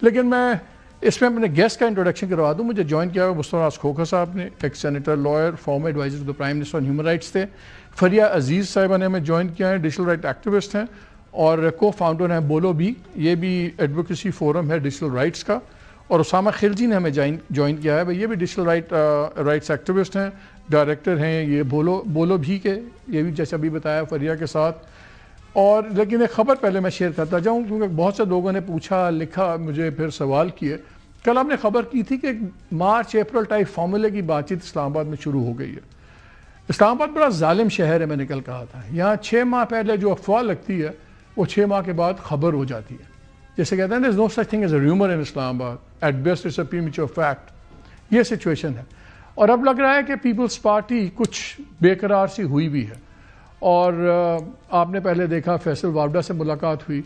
لیکن میں اس میں اپنے گیسٹ کا انٹروڈکشن کروا دوں. مجھے جوائن کیا ہوا مصطفیٰ نواز کھوکھر صاحب نے, ایک senator, lawyer, former adviser to the prime minister on human rights تھے. فریہ عزیز صاحبہ نے ہمیں جوائن کیا ہے, ڈیجیٹل رائٹ ایکٹیوسٹ ہیں اور کو فاؤنڈر ہیں بولو بھی, یہ بھی ایڈوکیسی فورم ہے ڈیجیٹل رائٹس کا. اور اسامہ خلجی نے ہمیں جوائن کیا ہے, یہ بھی ڈیجیٹل رائٹس ایکٹیوسٹ ہیں, ڈائریکٹر ہیں یہ بولو بھی کے, یہ بھی جیسے ابھی بتایا فریہ کے ساتھ. اور لیکن ایک خبر پہلے میں شیئر کرتا جاؤں کیونکہ بہت سے لوگوں نے پوچھا, لکھا, مجھے پھر سوال کیے. کل ہم نے خبر کی تھی کہ مارچ اپریل ٹائپ فارمولے کی بات چیت اسلام آباد میں شروع ہو گئی ہے. اسلام آباد بڑا ظالم شہر ہے, میں نے کل کہا تھا. یہاں 6 ماہ پہلے جو افواہ لگتی ہے وہ 6 ماہ کے بعد خبر ہو جاتی ہے. جیسے کہتے ہیں there's no such thing as a rumor in اسلام آباد, at best it's a premature fact. یہ سچویشن ہے. اور اب لگ رہا ہے کہ پیپلز پارٹی کچھ بے قرار سی ہوئی بھی ہے. اور آپ نے پہلے دیکھا فیصل وابڈا سے ملاقات ہوئی.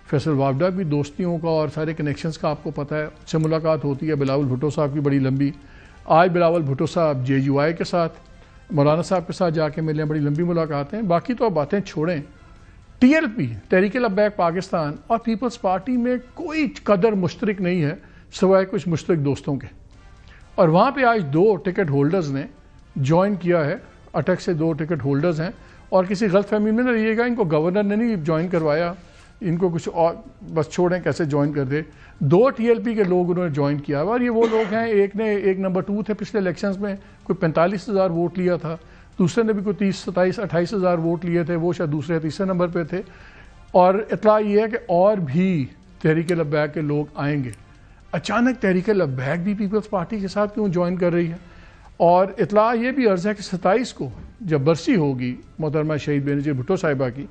فیصل وابڈا بھی دوستیوں کا اور سارے کنیکشنز کا آپ کو پتہ ہے, اس سے ملاقات ہوتی ہے. بلاول بھٹو صاحب کی بڑی لمبی, آج بلاول بھٹو صاحب JUI کے ساتھ, مولانا صاحب کے ساتھ جا کے ملے, بڑی لمبی ملاقاتیں. باقی تو اب باتیں چھوڑیں, TLP تحریک لبیک پاکستان اور پیپلز پارٹی میں کوئی قدر مشترک نہیں ہے سوائے کچھ مشترک دوستوں کے. اور وہاں پہ آج 2 ٹکٹ ہولڈرز نے جوائن کیا ہے, اٹک سے 2 ٹکٹ ہولڈرز ہیں. اور کسی غلط فہمی میں نہ رہیے گا, ان کو گورنر نے نہیں جوائن کروایا, ان کو کچھ اور بس چھوڑیں کیسے جوائن کر دے. 2 TLP کے لوگ انہوں نے جوائن کیا ہوا, اور یہ وہ لوگ ہیں, ایک نمبر 2 تھے پچھلے الیکشنز میں, کوئی 45,000 ووٹ لیا تھا. دوسرے نے بھی کوئی 30, 27, 28,000 ووٹ لیے تھے, وہ شاید دوسرے تیسرے نمبر پہ تھے. اور اطلاع یہ ہے کہ اور بھی تحریک لبیک کے لوگ آئیں گے. اچانک تحریک لبیک بھی پیپلز پارٹی کے ساتھ کیوں جوائن کر رہی ہے؟ اور اطلاع یہ بھی عرض ہے کہ 27 کو جب برسی ہوگی محترمہ شہید بینظیر بھٹو صاحبہ کی,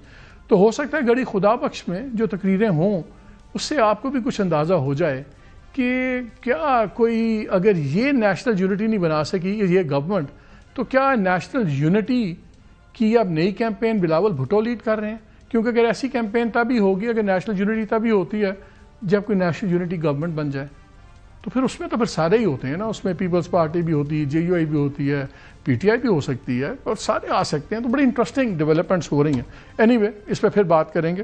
تو ہو سکتا ہے گڑی خدا بخش میں جو تقریریں ہوں اس سے آپ کو بھی کچھ اندازہ ہو جائے کہ کیا کوئی اگر یہ نیشنل یونٹی نہیں بنا سکی یہ گورنمنٹ, تو کیا نیشنل یونٹی کی اب نئی کیمپین بلاول بھٹو لیڈ کر رہے ہیں؟ کیونکہ اگر ایسی کیمپین تبھی ہوگی, اگر نیشنل یونٹی تبھی ہوتی ہے جب کوئی نیشنل یونٹی گورنمنٹ بن جائے. تو پھر سارے ہی ہوتے ہیں نا, اس میں پیپلز پارٹی بھی ہوتی ہے, JUI بھی ہوتی ہے, PTI بھی ہو سکتی ہے, اور سارے آ سکتے ہیں. تو بڑی انٹرسٹنگ ڈیولپمنٹس ہو رہی ہیں. اینی وے اس پہ پھر بات کریں گے.